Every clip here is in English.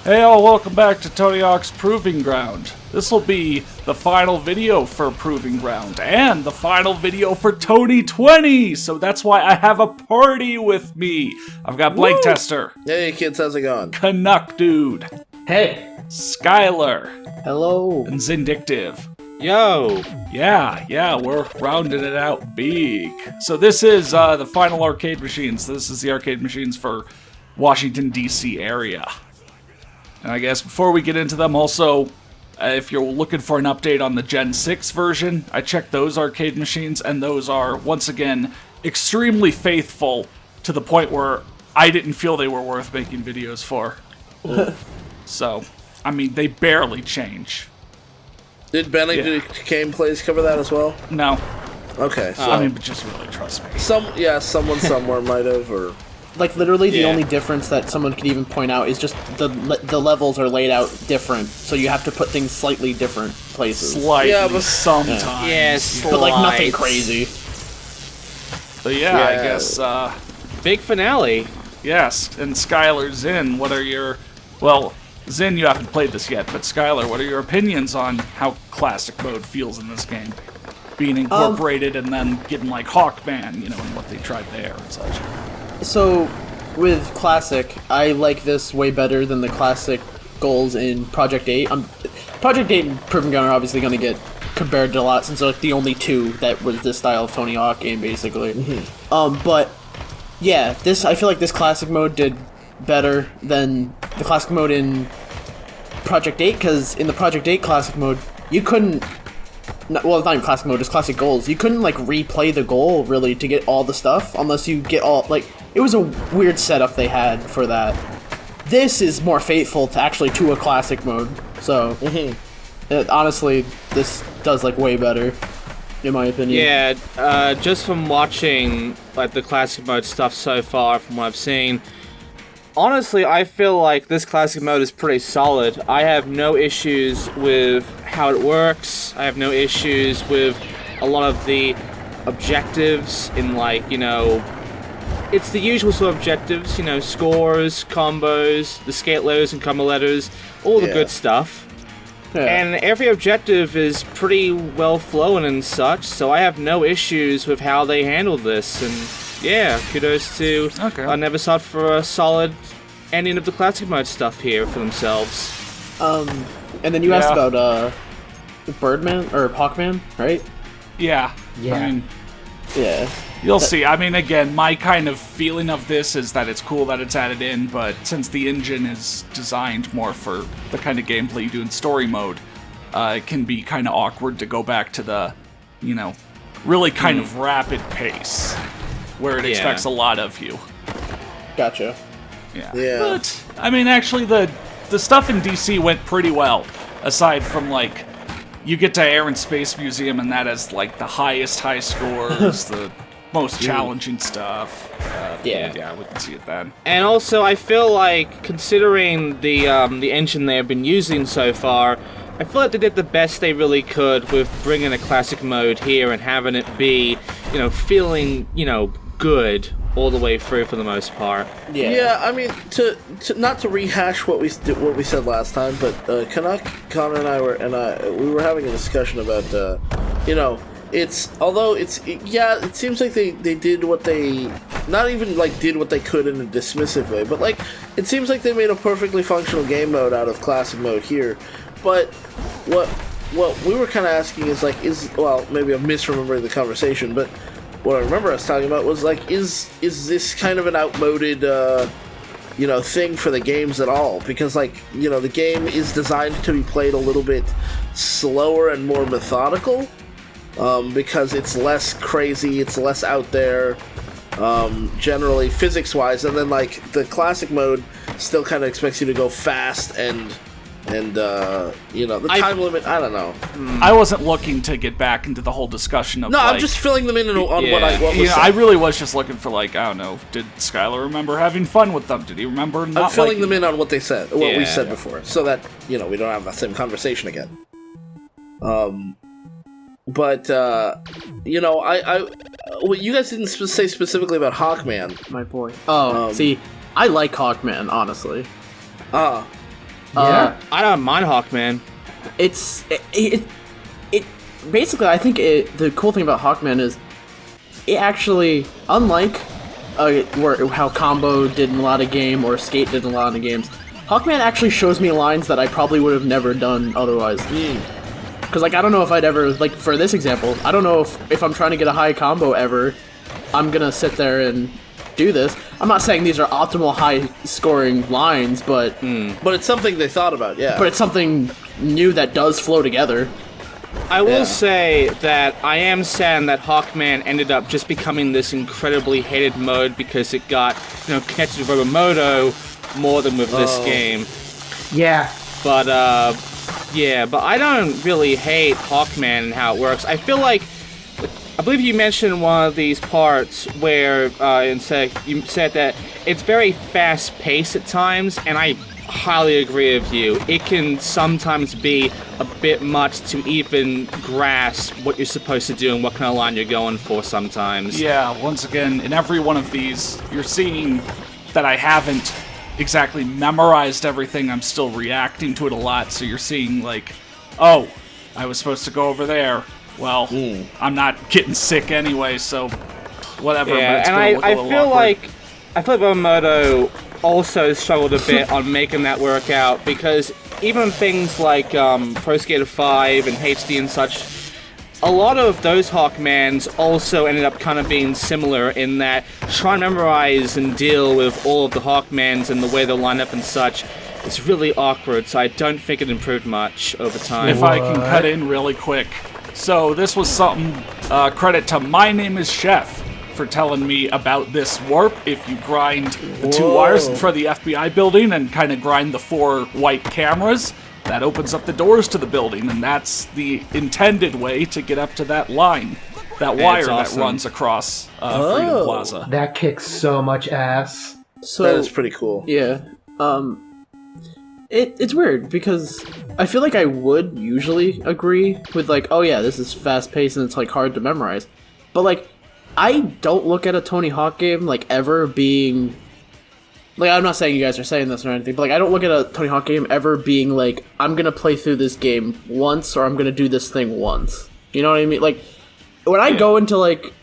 Hey all, welcome back to Tony Hawk's Proving Ground. This will be the final video for Proving Ground, and the final video for Tony 20! So that's why I have a party with me! I've got Blank Tester. Hey kids, how's it going? Canuck Dude. Hey. Skylar. Hello. And Zindictive. Yo! Yeah, we're rounding it out big. So this is the final arcade machines. This is the arcade machines for Washington, D.C. area. And I guess before we get into them, also, if you're looking for an update on the Gen 6 version, I checked those arcade machines, and those are, once again, extremely faithful to the point where I didn't feel they were worth making videos for. So, I mean, they barely change. Did Benedict Came Plays cover that as well? No. Okay, so... I mean, but just really trust me. Someone somewhere might have, or... Like, literally, the only difference that someone could even point out is just the levels are laid out different, so you have to put things slightly different places. Slightly, yeah, but sometimes. Yes, but, like, nothing crazy. But yeah, I guess, big finale. Yes, and Skylar, Zin, what are your... Well, Zin, you haven't played this yet, but Skylar, what are your opinions on how Classic Mode feels in this game? Being incorporated and then getting, like, Hawkman, you know, and what they tried there and such. So, with Classic, I like this way better than the Classic goals in Project 8. Project 8 and Proving Ground are obviously going to get compared to a lot, since they're like the only two that was this style of Tony Hawk game, basically. Mm-hmm. But, yeah, I feel like this Classic Mode did better than the Classic Mode in Project 8, because in the Project 8 Classic Mode, you couldn't... Well, it's not even Classic Mode, it's Classic Goals. You couldn't, like, replay the goal, really, to get all the stuff, unless you get all, like... It was a weird setup they had for that. This is more faithful to a Classic Mode, so... honestly, this does, like, way better, in my opinion. Yeah, just from watching, like, the Classic Mode stuff so far, from what I've seen... Honestly, I feel like this Classic Mode is pretty solid. I have no issues with how it works. I have no issues with a lot of the objectives in, like, you know... It's the usual sort of objectives, you know, scores, combos, the skate lows and combo letters, all the good stuff. Yeah. And every objective is pretty well flowing and such, so I have no issues with how they handled this. And yeah, kudos to Never Sought for a solid ending of the Classic Mode stuff here for themselves. And then you asked about Birdman or Hawkman, right? Yeah. I mean, yeah. You'll see. I mean, again, my kind of feeling of this is that it's cool that it's added in, but since the engine is designed more for the kind of gameplay you do in story mode, it can be kind of awkward to go back to the, you know, really kind of rapid pace, where it expects a lot of you. Gotcha. Yeah. But, I mean, actually, the stuff in DC went pretty well, aside from, like, you get to Air and Space Museum, and that has, like, the highest high scores, the most challenging stuff. Yeah, we can see it then. And also, I feel like, considering the engine they have been using so far, I feel like they did the best they really could with bringing a Classic Mode here and having it be, you know, feeling, you know, good all the way through for the most part. Yeah, I mean, to not to rehash what we said last time, but Connor and I were having a discussion about, you know, it seems like they did what they, not even like did what they could in a dismissive way, but like it seems like they made a perfectly functional game mode out of Classic Mode here. But what we were kind of asking is like, maybe I'm misremembering the conversation, but what I remember us talking about was like, is this kind of an outmoded thing for the games at all? Because, like, you know, the game is designed to be played a little bit slower and more methodical, because it's less crazy, it's less out there, generally physics-wise, and then, like, the Classic Mode still kind of expects you to go fast and the time limit, I don't know. I wasn't looking to get back into the whole discussion of, I'm just filling them in on what was said. I really was just looking for, like, I don't know, did Skylar remember having fun with them? Did he remember not I'm filling them in on what they said, we said before, so that, you know, we don't have that same conversation again. But, you know, you guys didn't say specifically about Hawkman. My boy. See, I like Hawkman, honestly. I don't mind Hawkman. It basically, I think the cool thing about Hawkman is it actually, unlike how Combo did in a lot of games or Skate did in a lot of games, Hawkman actually shows me lines that I probably would have never done otherwise. Because, like, I don't know if I'd ever, like, for this example, I don't know if I'm trying to get a high combo ever, I'm gonna sit there and do this. I'm not saying these are optimal high-scoring lines, but... But it's something they thought about, yeah. But it's something new that does flow together. I will say that I am sad that Hawkman ended up just becoming this incredibly hated mode because it got, connected to Robomoto more than with this game. Yeah. But I don't really hate Hawkman and how it works. I feel like, I believe you mentioned one of these parts where you said that it's very fast-paced at times, and I highly agree with you. It can sometimes be a bit much to even grasp what you're supposed to do and what kind of line you're going for sometimes. Yeah, once again, in every one of these, you're seeing that I haven't exactly memorized everything. I'm still reacting to it a lot, so you're seeing, like, oh, I was supposed to go over there. Well, I'm not getting sick anyway, so whatever. Yeah, but and I feel like Robomoto also struggled a bit on making that work out, because even things like Pro Skater 5 and HD and such, a lot of those Hawkmans also ended up kind of being similar in that trying to memorize and deal with all of the Hawkmans and the way they line up and such is really awkward, so I don't think it improved much over time. If I can cut in really quick. So this was something, credit to My Name is Chef for telling me about this warp. If you grind the 2 wires for the FBI building and kind of grind the 4 white cameras, that opens up the doors to the building, and that's the intended way to get up to that line, that wire awesome. that runs across Freedom Plaza. That kicks so much ass. So That is pretty cool. Yeah. It's weird because I feel like I would usually agree with, like, oh yeah, this is fast paced and it's, like, hard to memorize. But, like, I don't look at a Tony Hawk game, like, ever being... Like, I'm not saying you guys are saying this or anything, but, like, I don't look at a Tony Hawk game ever being like, I'm gonna play through this game once, or I'm gonna do this thing once. You know what I mean? Like, when I go into, like,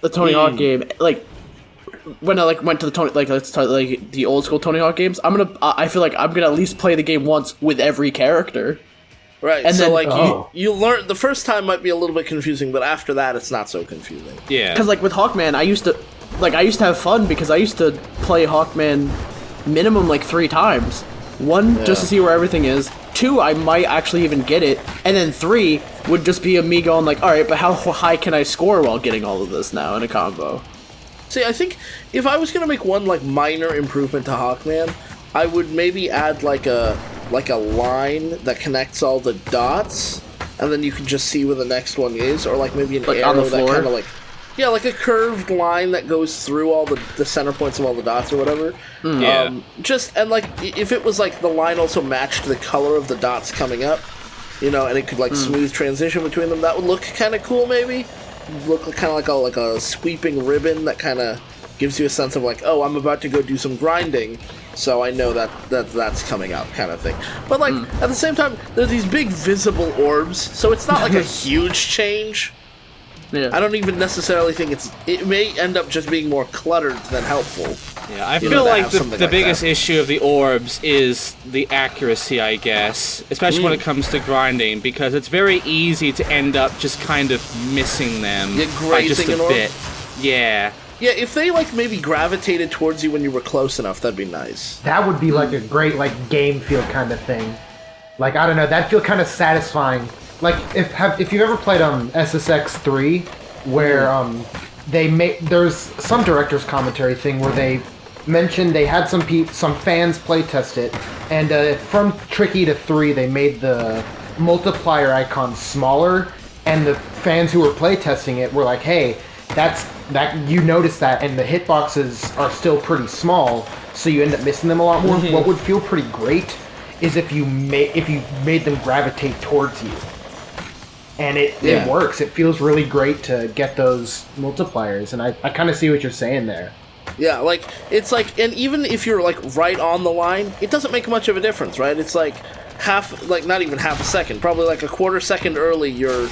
the Tony Hawk game, like, when I, like, went to the Tony, like, let's start, like, the old school Tony Hawk games, I feel like I'm gonna at least play the game once with every character. Right, And so, then- like, you learn... The first time might be a little bit confusing, but after that, it's not so confusing. Yeah. Because, like, with Hawkman, I used to have fun because I used to play Hawkman minimum, like, 3 times. 1, just to see where everything is. 2, I might actually even get it. And then 3 would just be me going, like, alright, but how high can I score while getting all of this now in a combo? See, I think if I was gonna make one, like, minor improvement to Hawkman, I would maybe add, like a line that connects all the dots, and then you can just see where the next one is, or, like, maybe an Like, arrow on the that floor? kind of, like... Yeah, like a curved line that goes through all the center points of all the dots or whatever. Yeah. And, like, if it was, like, the line also matched the color of the dots coming up, and it could, like, smooth transition between them, that would look kind of cool, maybe. Look kind of like a sweeping ribbon that kind of gives you a sense of, like, oh, I'm about to go do some grinding, so I know that's coming out, kind of thing. But, like, at the same time, there are these big visible orbs, so it's not like a huge change. Yeah. I don't even necessarily think it may end up just being more cluttered than helpful. Yeah, I You know, feel to like have the something like biggest that. issue of the orbs is the accuracy, I guess. Especially when it comes to grinding, because it's very easy to end up just kind of missing them Yeah, by just grazing a an orb? bit. Yeah. Yeah, if they, like, maybe gravitated towards you when you were close enough, that'd be nice. That would be like a great like game feel kind of thing. Like, I don't know, that'd feel kind of satisfying. Like, if you've ever played SSX 3, where there's some director's commentary thing where they mentioned they had some fans play test it, and from Tricky to 3 they made the multiplier icon smaller, and the fans who were play testing it were like, hey, you notice that, and the hitboxes are still pretty small, so you end up missing them a lot more. What would feel pretty great is if you made them gravitate towards you. And it works. It feels really great to get those multipliers, and I kind of see what you're saying there. Yeah, like, it's like, and even if you're, like, right on the line, it doesn't make much of a difference, right? It's like not even half a second, probably like a quarter second early you're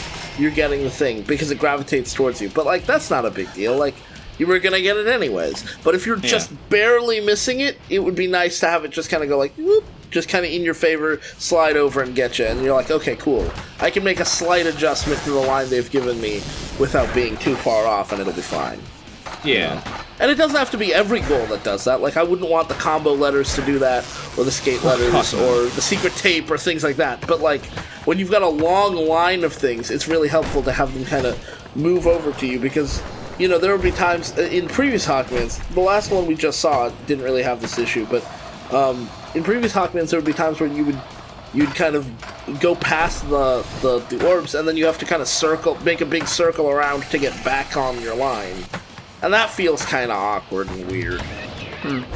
getting the thing, because it gravitates towards you. But, like, that's not a big deal, like, you were gonna get it anyways. But if you're just barely missing it, it would be nice to have it just kind of go like, whoop, just kind of in your favor, slide over and get you, and you're like, okay, cool. I can make a slight adjustment to the line they've given me without being too far off, and it'll be fine. Yeah. And it doesn't have to be every goal that does that. Like, I wouldn't want the combo letters to do that, or the skate letters, or the secret tape, or things like that. But, like, when you've got a long line of things, it's really helpful to have them kind of move over to you, because, you know, there would be times, in previous Hawkmans, the last one we just saw didn't really have this issue, but in previous Hawkmans there would be times where you'd kind of go past the orbs, and then you have to kind of make a big circle around to get back on your line. And that feels kind of awkward and weird.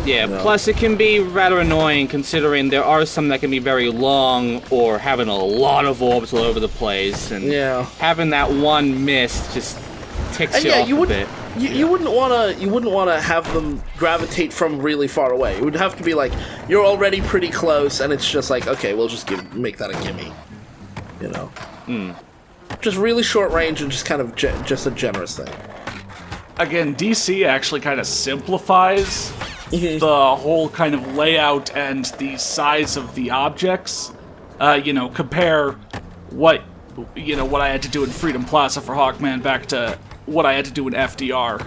Yeah, No. plus it can be rather annoying considering there are some that can be very long or having a lot of orbs all over the place, and having that one miss just ticks you off a bit. You wouldn't want to have them gravitate from really far away. It would have to be like you're already pretty close, and it's just like, okay, we'll just make that a gimme. You know, just really short range and just kind of just a generous thing. Again, DC actually kind of simplifies the whole kind of layout and the size of the objects. Compare what I had to do in Freedom Plaza for Hawkman back to what I had to do in FDR.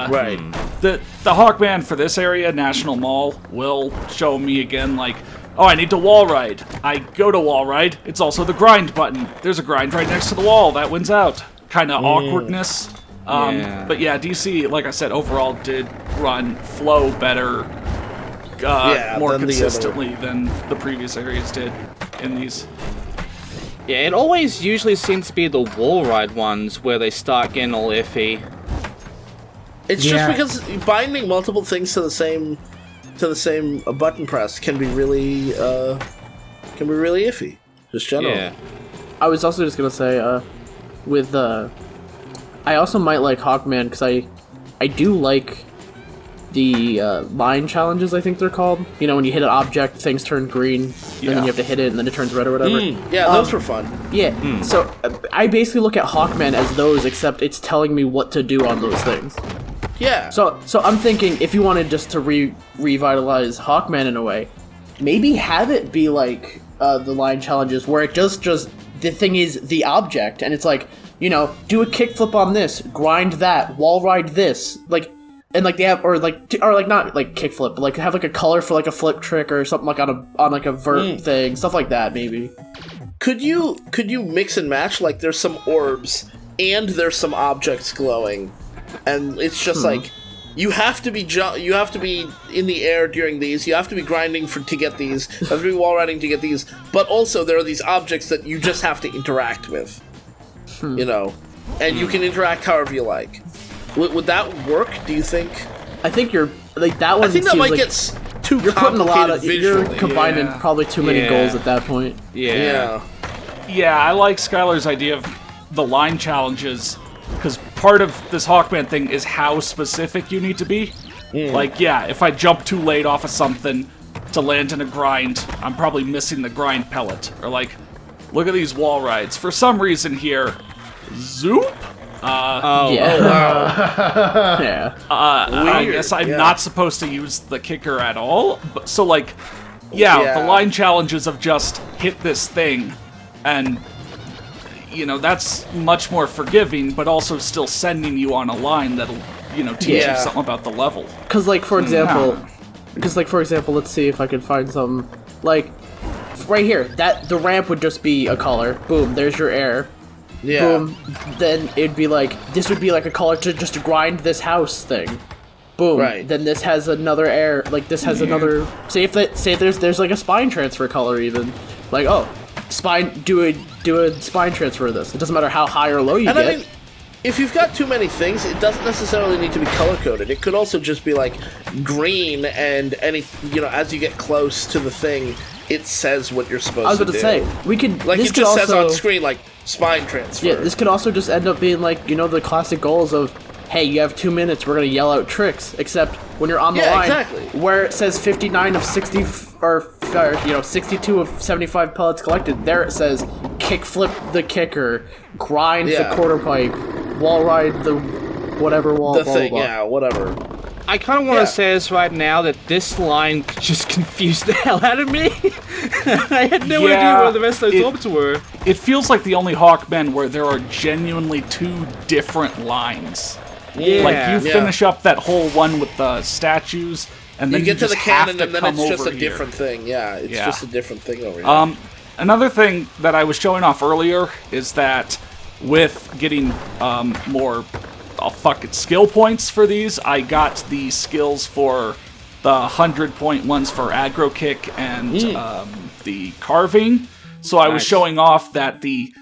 Right. The Hawkman for this area, National Mall, will show me again, like, oh, I need to wall ride. I go to wall ride. It's also the grind button. There's a grind right next to the wall. That wins out. Kind of awkwardness. But yeah, DC, like I said, overall did flow better, more consistently than the previous areas did in these. Yeah, it always usually seems to be the wall ride ones where they start getting all iffy. It's just because binding multiple things to the same button press can be really iffy. Just generally. Yeah. I was also just gonna say, I also might like Hawkman because I do like the line challenges, I think they're called. You know, when you hit an object, things turn green, and then you have to hit it, and then it turns red or whatever. Yeah, those were fun. Yeah, so I basically look at Hawkman as those, except it's telling me what to do on those things. Yeah. So I'm thinking, if you wanted just to revitalize Hawkman in a way, maybe have it be like the line challenges, where it just the thing is the object, and it's like, you know, do a kickflip on this, grind that, wall ride this, like, and like they have, or not like kickflip, but like have like a color for like a flip trick or something, like on like a vert thing, stuff like that maybe. Could you mix and match? Like, there's some orbs and there's some objects glowing, and it's just like you have to be in the air during these. You have to be grinding to get these. You have to be wall riding to get these. But also there are these objects that you just have to interact with. You know, and you can interact however you like. Would that work? Do you think? I think you're like that one. I think that might like, get too you're putting a lot of visually. you're combining probably too many goals at that point. Yeah. Yeah, I like Skylar's idea of the line challenges, because part of this Hawkman thing is how specific you need to be. Like, yeah, if I jump too late off of something to land in a grind, I'm probably missing the grind pellet. Or like, look at these wall rides. For some reason here, zoop? Yeah. I guess I'm not supposed to use the kicker at all. But, so, like, the line challenges of just hit this thing, and, you know, that's much more forgiving, but also still sending you on a line that'll, you know, teach you something about the level. Because, like, for example, let's see if I can find some, like, right here, that the ramp would just be a color. Boom, there's your air. Yeah. Boom, then it'd be like, this would be like a color to just grind this house thing. Boom. Right. Then this has another air, like this has another, say there's like a spine transfer color even. Like, oh, spine, do a spine transfer of this. It doesn't matter how high or low you get. I mean, if you've got too many things, it doesn't necessarily need to be color-coded. It could also just be like green, and as you get close to the thing, it says what you're supposed to do. I was about to say, we could, like, this it could just also says on screen, like, spine transfer. Yeah, this could also just end up being like, you know, the classic goals of hey, you have 2 minutes, we're going to yell out tricks. Except when you're on the line, exactly. where it says 59 of 60, or 62 of 75 pellets collected, there it says kick flip the kicker, grind the quarter pipe, wall ride the whatever wall, The blah, thing, blah, blah. yeah, whatever. I kind of want to say this right now that this line just confused the hell out of me. I had no idea where the rest of those orbs were. It feels like the only Hawkman where there are genuinely 2 different lines. Yeah. Like, you finish up that whole one with the statues, and then You get to just the cannon, have and to then come it's just over a different thing. Yeah, it's just a different thing over here. Another thing that I was showing off earlier is that with getting more skill points for these, I got the skills for the 100-point ones for aggro kick and the carving. So I was showing off that the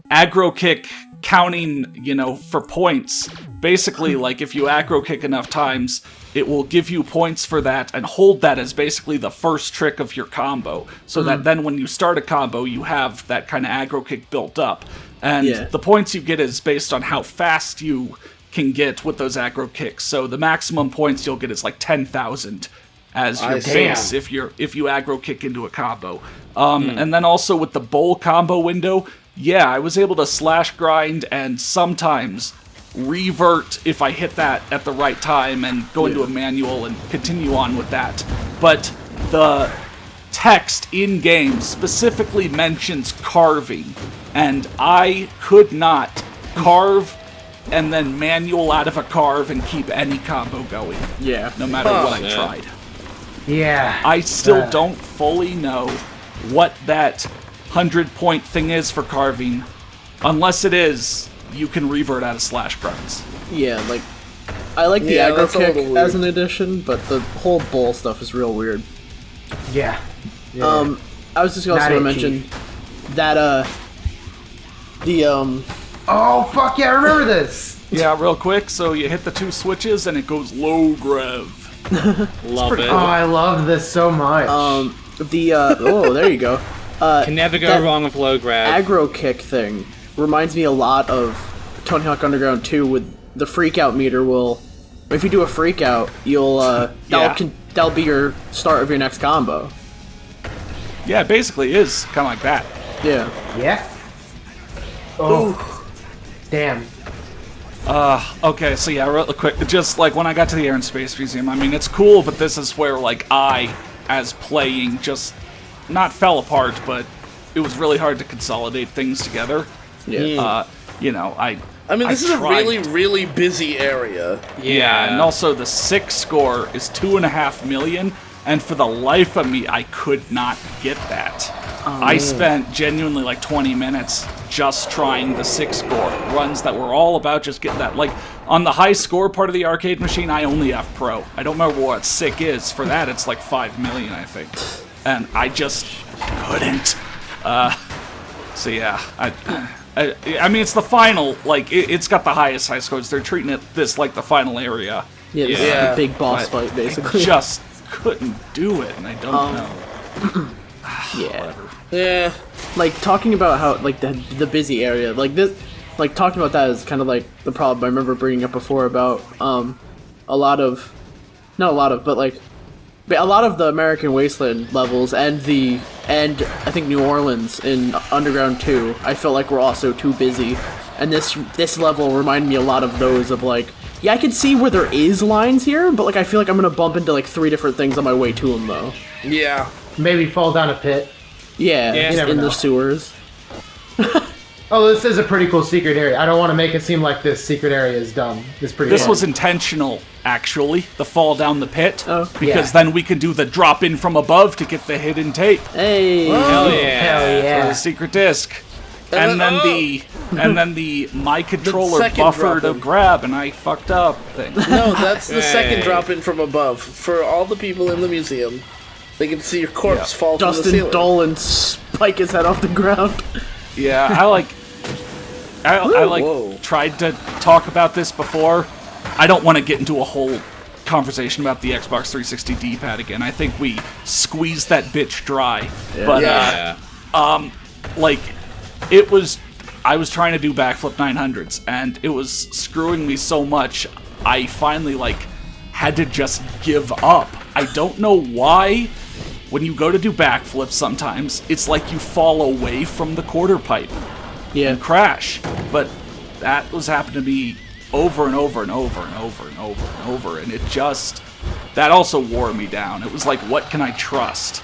aggro kick counting, for points, basically, like, if you aggro kick enough times, it will give you points for that and hold that as basically the first trick of your combo. So that then when you start a combo, you have that kind of aggro kick built up. And the points you get is based on how fast you can get with those aggro kicks. So the maximum points you'll get is like 10,000 as your base if you aggro kick into a combo. And then also with the bowl combo window, I was able to slash grind and sometimes revert if I hit that at the right time and go into a manual and continue on with that. But the text in-game specifically mentions carving, and I could not carve and then manual out of a carve and keep any combo going. Yeah. No matter what I tried. Yeah. I still don't fully know what that 100-point thing is for carving, unless it is you can revert out of slash grinds. Yeah, like, I like the aggro kick as an addition, but the whole bowl stuff is real weird. Yeah. I was just also going to mention that, Oh, fuck yeah, I remember this! Yeah, real quick, so you hit the 2 switches and it goes low grav. Love it. Oh, I love this so much. There you go. Can never go wrong with low grab. Aggro kick thing reminds me a lot of Tony Hawk Underground 2 with the freak out meter will, if you do a freak out, you'll, that'll be your start of your next combo. Yeah, it basically is kind of like that. Yeah. Yeah? Oh. Damn. Okay, so yeah, real quick, just like when I got to the Air and Space Museum, I mean, it's cool, but this is where, like, I, as playing, just not fell apart, but it was really hard to consolidate things together. Yeah. I mean, this is a tried. really, really busy area. Yeah, and also the 6 score is 2.5 million, and for the life of me, I could not get that. I spent genuinely like 20 minutes just trying the 6 score runs that were all about just getting that. Like, on the high score part of the arcade machine, I only have Pro. I don't remember what Sick is. For that, it's like 5 million, I think. And I just couldn't. So yeah, I mean, it's the final, like, it's got the highest high scores. They're treating this like the final area. Yeah, this is the big boss fight, basically. I just couldn't do it, and I don't know. Yeah. Yeah. Like, talking about how, like, the busy area, like, this, like, talking about that is kind of, like, the problem I remember bringing up before about, a lot of the American Wasteland levels and I think New Orleans in Underground 2, I felt like were also too busy. And this level reminded me a lot of those of, like, yeah, I can see where there is lines here, but, like, I feel like I'm gonna bump into, like, 3 different things on my way to them, though. Yeah. Maybe fall down a pit. Yeah, you never in know. the sewers. Oh, this is a pretty cool secret area. I don't want to make it seem like this secret area is dumb. It's pretty This fun. was intentional, actually, the fall down the pit, Oh. because then we can do the drop in from above to get the hidden tape Hey! Hell yeah. Hell for yeah. the secret disc. And then the my controller second buffer to drop-in. grab, and I fucked up thing. No, that's the second Hey. drop in from above. For all the people in the museum, they can see your corpse fall from the Dustin ceiling. Dolan spike his head off the ground. Yeah, I Whoa. tried to talk about this before. I don't want to get into a whole conversation about the Xbox 360 D-pad again. I think we squeezed that bitch dry. But Yeah. like, I was trying to do backflip 900s, and it was screwing me so much. I finally had to just give up. I don't know why. When you go to do backflips, sometimes it's like you fall away from the quarter pipe and crash. But that was happening to me over and over and over and over and over and over, and that also wore me down. It was like, what can I trust?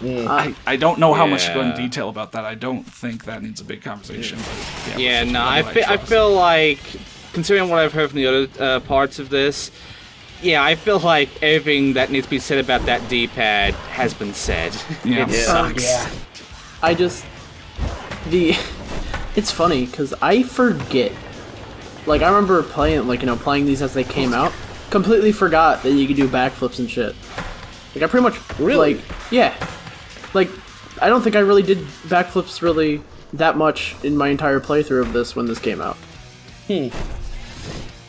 I don't know how much to go into detail about that. I don't think that needs a big conversation. But I feel like, considering what I've heard from the other parts of this, I feel like everything that needs to be said about that D-pad has been said. It sucks. It's funny, because I forget. Like, I remember playing these as they came out, completely forgot that you could do backflips and shit. Like, I pretty much, Really? Like, I don't think I really did backflips really that much in my entire playthrough of this when this came out.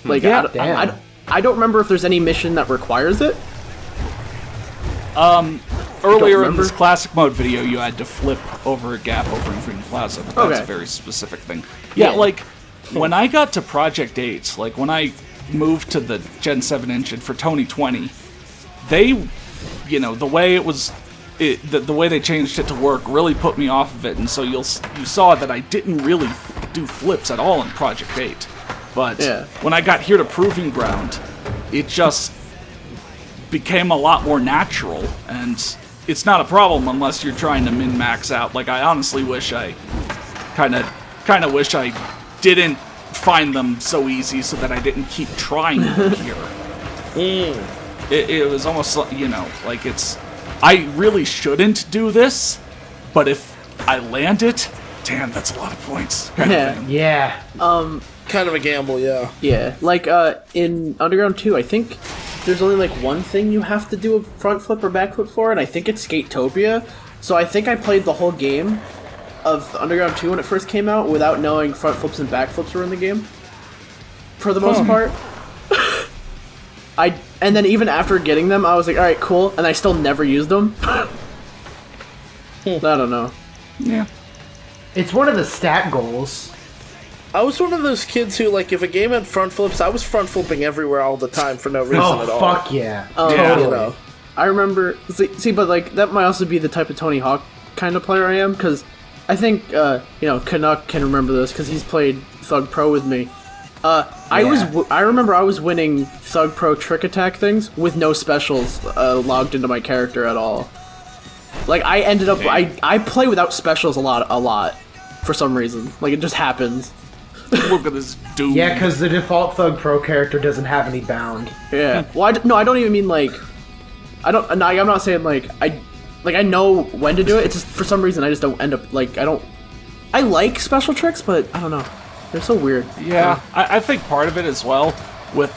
Like, I don't remember if there's any mission that requires it. Earlier in this classic mode video, you had to flip over a gap over in Freedom Plaza, but that's a very specific thing. Yeah, like, when I got to Project 8, like, when I moved to the Gen 7 engine for Tony 20, they, the way it was, the way they changed it to work really put me off of it, and so you saw that I didn't really do flips at all in Project 8. But when I got here to Proving Ground, it just became a lot more natural, and it's not a problem unless you're trying to min-max out. Like, I honestly wish I kind of wish I didn't find them so easy so that I didn't keep trying them here. It was almost like it's, I really shouldn't do this, but if I land it, damn, that's a lot of points. Kind of thing. Yeah. Kind of a gamble, yeah. Yeah, like, in Underground 2, I think there's only, like, one thing you have to do a front flip or back flip for, and I think it's Skatopia. So I think I played the whole game of Underground 2 when it first came out without knowing front flips and back flips were in the game. For the most part. And then even after getting them, I was like, alright, cool, and I still never used them. I don't know. Yeah. It's one of the stat goals. I was one of those kids who, like, if a game had front flips, I was front flipping everywhere all the time for no reason at all. Oh, fuck yeah. Totally. I remember... See, but, like, that might also be the type of Tony Hawk kind of player I am, because I think, Canuck can remember this, because he's played Thug Pro with me. I remember I was winning Thug Pro trick attack things with no specials logged into my character at all. Like, I ended up... I play without specials a lot, for some reason. Like, it just happens. Look at this dude. Yeah, because the default Thug Pro character doesn't have any bound. Yeah. Well, I don't even mean, like... I'm not saying, like, I know when to do it, it's just, for some reason, I just don't end up, like, I like special tricks, but, I don't know. They're so weird. Yeah, I think part of it as well, with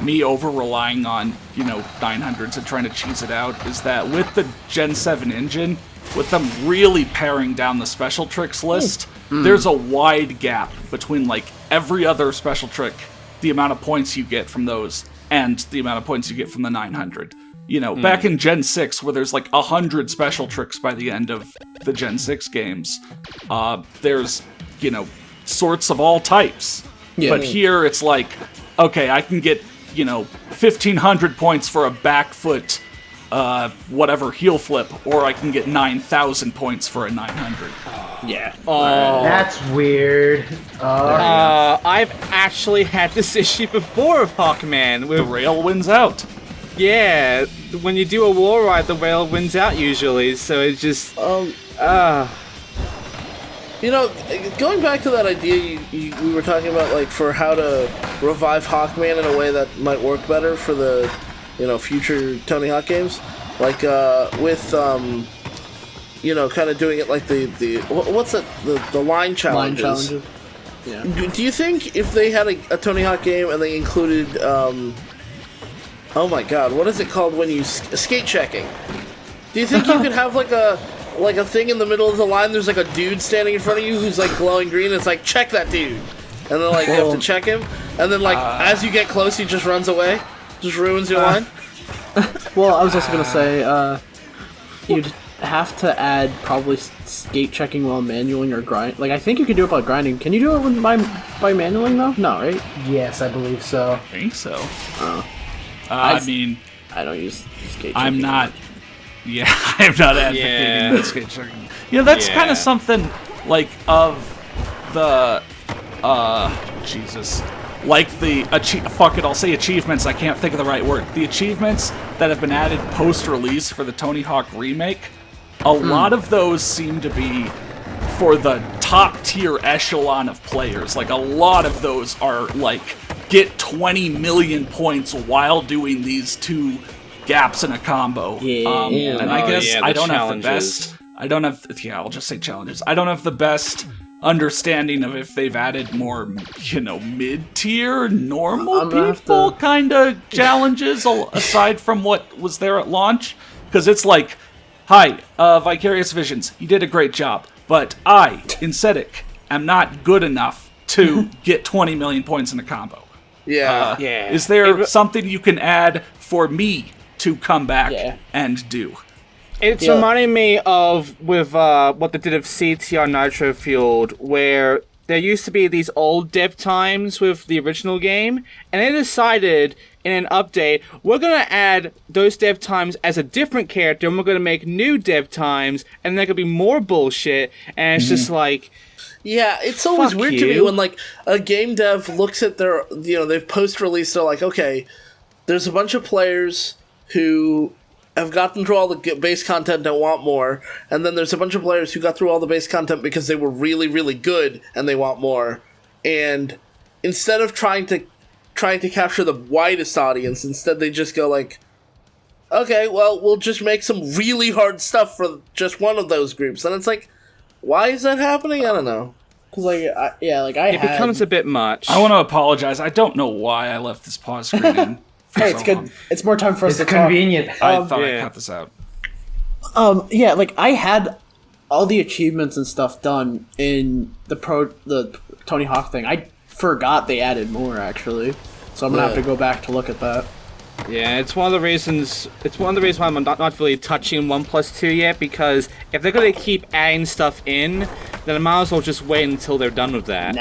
me over-relying on, 900s and trying to cheese it out, is that with the Gen 7 engine, with them really paring down the special tricks list, there's a wide gap between, like, every other special trick, the amount of points you get from those, and the amount of points you get from the 900. Back in Gen 6, where there's, like, 100 special tricks by the end of the Gen 6 games, there's, sorts of all types. Yeah. But here, it's like, okay, I can get, 1,500 points for a back foot, whatever heel flip, or I can get 9,000 points for a 900. Yeah. That's weird. I've actually had this issue before of Hawkman. The rail wins out. Yeah, when you do a wall ride, the rail wins out usually, so it's just... going back to that idea we were talking about, like, for how to revive Hawkman in a way that might work better for the, future Tony Hawk games, like, with, kind of doing it like what's it, the line challenges. Line challenges. Yeah. Do you think if they had a Tony Hawk game and they included, oh my god, what is it called when you skate checking? Do you think you could have like a thing in the middle of the line? There's like a dude standing in front of you who's like glowing green. And it's like, check that dude, and then like you have to check him, and then like as you get close, he just runs away, just ruins your line. Well, I was also gonna say, have to add probably skate checking while manualing or grind. Like I think you can do it by grinding. Can you do it by manualing though? No, right? Yes, I believe so. I think so. Oh. I mean, I don't use skate checking. I'm not. Yeah, I'm not advocating that skate checking. That's kind of something like of the Jesus. Like the fuck it, I'll say achievements. I can't think of the right word. The achievements that have been added post-release for the Tony Hawk remake, a lot of those seem to be for the top-tier echelon of players. Like a lot of those are like get 20 million points while doing these 2 gaps in a combo. And I guess I don't have the best. I don't have. I'll just say challenges. I don't have the best understanding of if they've added more, mid-tier, normal people kind of challenges aside from what was there at launch. Because it's like, hi, Vicarious Visions, you did a great job, but I, Insedic, am not good enough to get 20 million points in a combo. Is there something you can add for me to come back and do? It's reminding me of with what they did of CTR Nitro Fueled, where there used to be these old dev times with the original game, and they decided in an update, we're going to add those dev times as a different character, and we're going to make new dev times, and they're going to be more bullshit, and it's just like... Yeah, it's always weird to me when, like, a game dev looks at their... they've post-release, they're like, okay, there's a bunch of players who... have gotten through all the base content and want more, and then there's a bunch of players who got through all the base content because they were really, really good and they want more. And instead of trying to capture the widest audience, instead they just go like, okay, well, we'll just make some really hard stuff for just one of those groups. And it's like, why is that happening? I don't know. Cause it becomes a bit much. I want to apologize. I don't know why I left this pause screen in. Hey, it's good. It's more time for us to convenient. talk. I thought I cut this out. I had all the achievements and stuff done in the Tony Hawk thing. I forgot they added more actually, so I'm gonna have to go back to look at that. Yeah, it's one of the reasons. It's one of the reasons why I'm not really touching 1+2 yet, because if they're gonna keep adding stuff in, then I might as well just wait until they're done with that.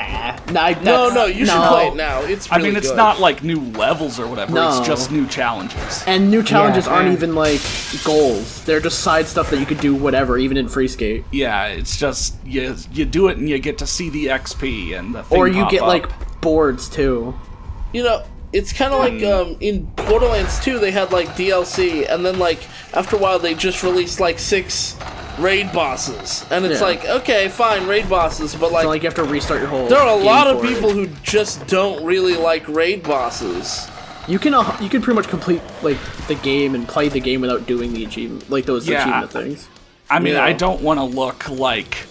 No, you should play it now. It's really it's good. not like new levels or whatever. No. It's just new challenges. And new challenges aren't even like goals. They're just side stuff that you could do whatever, even in Free Skate. Yeah, it's just you do it and you get to see the XP and the thing or you pop get up. like boards too. It's kind of like in Borderlands 2 they had like DLC, and then like after a while they just released like 6 raid bosses, and it's like, okay, fine, raid bosses, but like, so, like you have to restart your whole. There are a lot of for it. people who just don't really like raid bosses. You can pretty much complete like the game and play the game without doing the achievement, like those achievement things. I mean, I don't want to look like,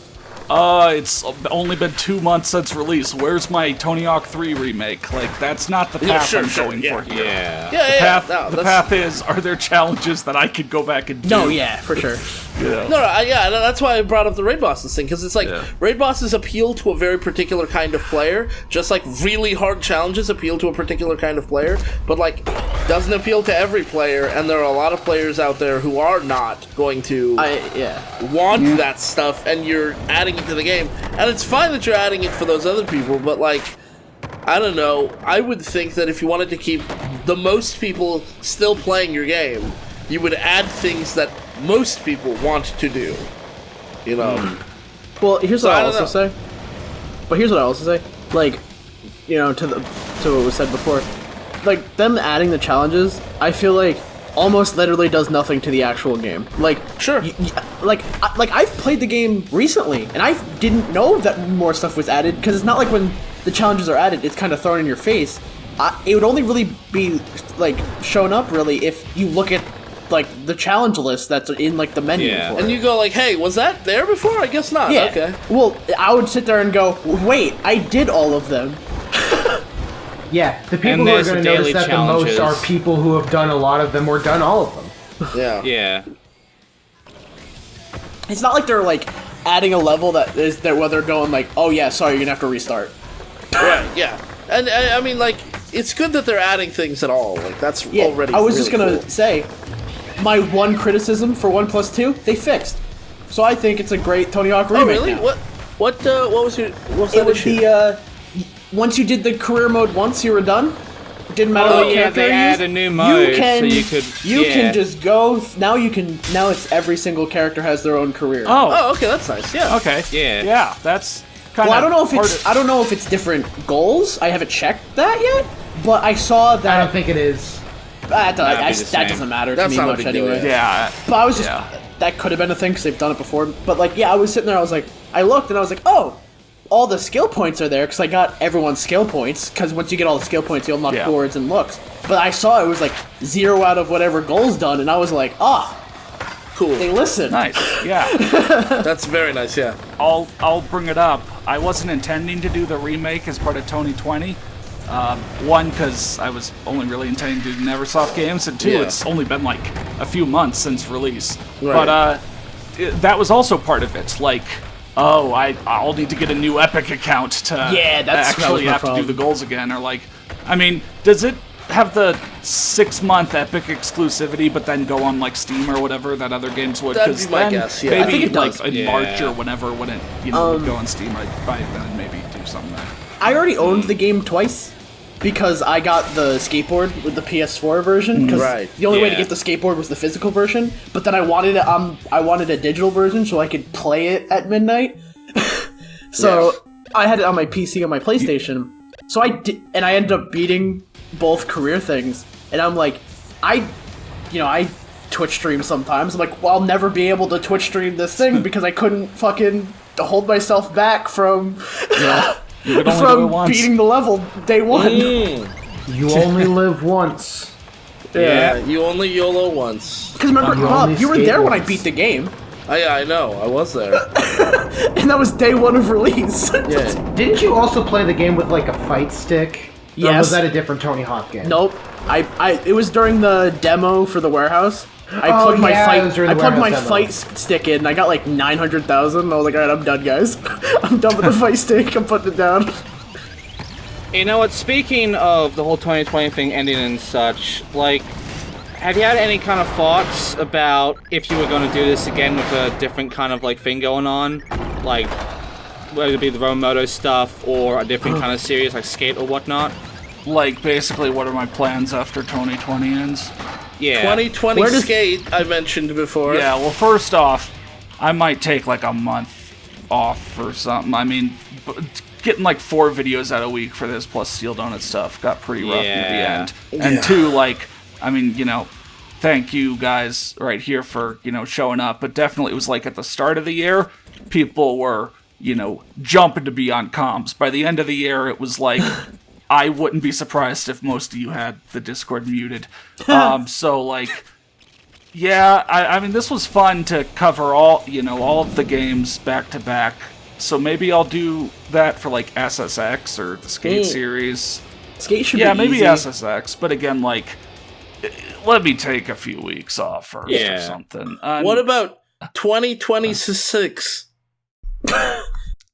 it's only been 2 months since release. Where's my Tony Hawk 3 remake? Like, that's not the path I'm going for here. The path is, are there challenges that I could go back and do? No, for sure. That's why I brought up the raid bosses thing, because it's like, raid bosses appeal to a very particular kind of player, just like really hard challenges appeal to a particular kind of player, but like, doesn't appeal to every player, and there are a lot of players out there who are not going to want that stuff, and you're adding it to the game, and it's fine that you're adding it for those other people, but like, I don't know, I would think that if you wanted to keep the most people still playing your game, you would add things that most people want to do, Well, here's what I also say. But here's what I also say. Like, to what was said before, like them adding the challenges, I feel like almost literally does nothing to the actual game. Like, sure. Like I've played the game recently, and I didn't know that more stuff was added, because it's not like when the challenges are added, it's kind of thrown in your face. It would only really be like shown up really if you look at like the challenge list that's in like the menu for and you go like, hey, was that there before? I guess not. Okay, well, I would sit there and go, wait, I did all of them. The people who are going to notice that the most are people who have done a lot of them or done all of them. Yeah. It's not like they're like adding a level that is that where they're going like, oh yeah, sorry, you're gonna have to restart. Right, and I mean, like, it's good that they're adding things at all. Like, that's already. I was really just gonna cool. say, my one criticism for 1+2, they fixed. So I think it's a great Tony Hawk remake. Oh, really? now. What was that It would issue? be once you did the career mode once, you were done. Didn't matter what character they you add used. a new mode, so you can just go. Now it's every single character has their own career. Oh, okay, that's nice. Yeah. Okay. Yeah. Yeah, that's kind of. Well, I don't know if it's different goals. I haven't checked that yet, but I saw that. I don't think it is. That That'd be the same. doesn't matter That's to me not a much big deal, anyway. Yeah. But I was just Yeah. that could have been a thing because they've done it before. But like, yeah, I was sitting there. I was like, I looked and I was like, oh, all the skill points are there because I got everyone's skill points. Because once you get all the skill points, you unlock Yeah. boards and looks. But I saw it was like 0 out of whatever goals done, and I was like, Cool. they listen. Nice. Yeah. That's very nice. Yeah. I'll bring it up. I wasn't intending to do the remake as part of 2020. One, because I was only really intending to do Neversoft games, and two, Yeah. it's only been like a few months since release. Right. But that was also part of it. Like, oh, I'll need to get a new Epic account to Yeah, that was actually my have to do problem. the goals again. Or like, I mean, does it have the 6-month Epic exclusivity, but then go on like Steam or whatever that other games would? That'd 'Cause be my then guess, yeah. Maybe I think it does. like in Yeah. March or whenever when it would go on Steam, I'd by then maybe do something there. I already owned the game twice because I got the skateboard with the PS4 version. Because Right. the only way to Yeah. get the skateboard was the physical version. But then I wanted it. I wanted a digital version so I could play it at midnight. So I had it on my PC on my PlayStation. So I did, and I ended up beating both career things. And I'm like, I Twitch stream sometimes. I'm like, well, I'll never be able to Twitch stream this thing because I couldn't fucking hold myself back from You could only do it from once. beating the level day one. You only live once. Yeah. You only YOLO once. Because remember, You Bob, only you were skate there when I once. beat the game, I know. I was there. and that was day one of release. Yeah. Didn't you also play the game with like a fight stick? Or Yes. was that a different Tony Hawk game? Nope. It was during the demo for the warehouse. I Oh, plugged my yeah, fight. it was during I the plugged my warehouse demo. fight stick in. And I got like 900,000. I was like, all right, I'm done, guys. I'm done with the fight stick. I'm putting it down. You know what? Speaking of the whole 2020 thing ending and such, like, have you had any kind of thoughts about if you were going to do this again with a different kind of like thing going on, like whether it be the Romoto stuff or a different kind of series like Skate or whatnot? Like, basically, what are my plans after 2020 ends? Yeah. 2020 Where does- skate I mentioned before. Yeah, well, first off, I might take like a month off or something. I mean, getting like 4 videos out a week for this plus Steel Donut stuff got pretty rough near the Yeah. end. And two, like, I mean, thank you guys right here for, showing up. But definitely it was like at the start of the year, people were, jumping to be on comms. By the end of the year, it was like, I wouldn't be surprised if most of you had the Discord muted. So, like, yeah, I mean, this was fun to cover all of the games back to back. So maybe I'll do that for, like, SSX or the Skate series. Skate should Yeah, be maybe easy. SSX, but again, like, let me take a few weeks off first or Yeah. something. What about 2026?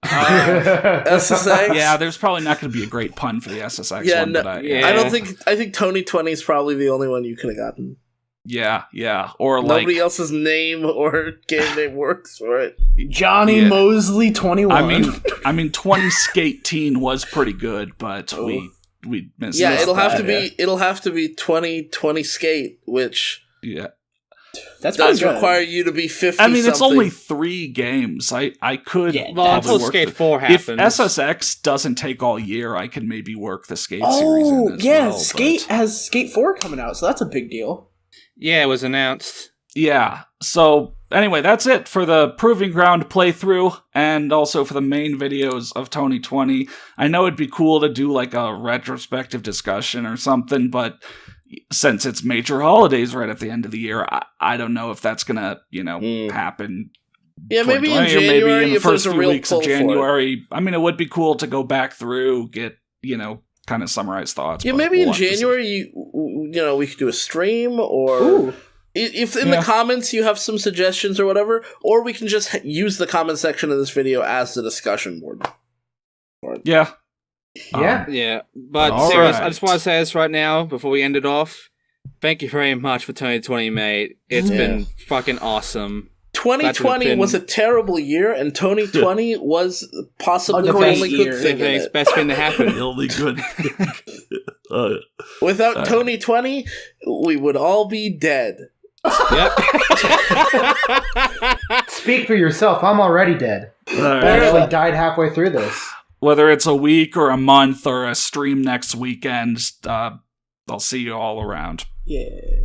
SSX? Yeah, there's probably not going to be a great pun for the SSX Yeah, one, no, but I yeah. I think 2020 is probably the only one you could have gotten. yeah, or like, Nobody else's name or game name works for it. Johnny Yeah. Mosley 21. I mean, 20 Skate Teen was pretty good, but we missed. Yeah, missed it'll have that. to be 2020 skate, which Yeah, That's does pretty good. require you to be 50. I mean, it's something. only 3 games. I could Yeah, Well, probably until work Skate the- 4 If happens. SSX doesn't take all year, I can maybe work the Skate series Oh, in as yeah, well, Skate but- has Skate 4 coming out, so that's a big deal. Yeah, it was announced. Yeah, so anyway, that's it for the Proving Ground playthrough, and also for the main videos of 2020. I know it'd be cool to do like a retrospective discussion or something, but since it's major holidays right at the end of the year, I don't know if that's gonna, happen. Yeah, maybe in 2020, or January maybe in the if first there's a few real weeks of pull for it. January. I mean, it would be cool to go back through, get, kind of summarize thoughts. Yeah, but maybe we'll in have to see. January, we could do a stream, or Ooh. if in the comments you have some suggestions or whatever, or we can just use the comment section of this video as the discussion board. Yeah. Yeah. Yeah, but All serious, I right. just want to say this right now before we end it off. Thank you very much for 2020, mate. It's been fucking awesome. 2020 was a terrible year, and 2020 was possibly the great only year. good thing in It's it. best thing to happen. The only good thing. Without 2020, we would all be dead. Yep. Speak for yourself. I'm already dead. All I right. actually died halfway through this. Whether it's a week or a month or a stream next weekend, I'll see you all around. Yeah.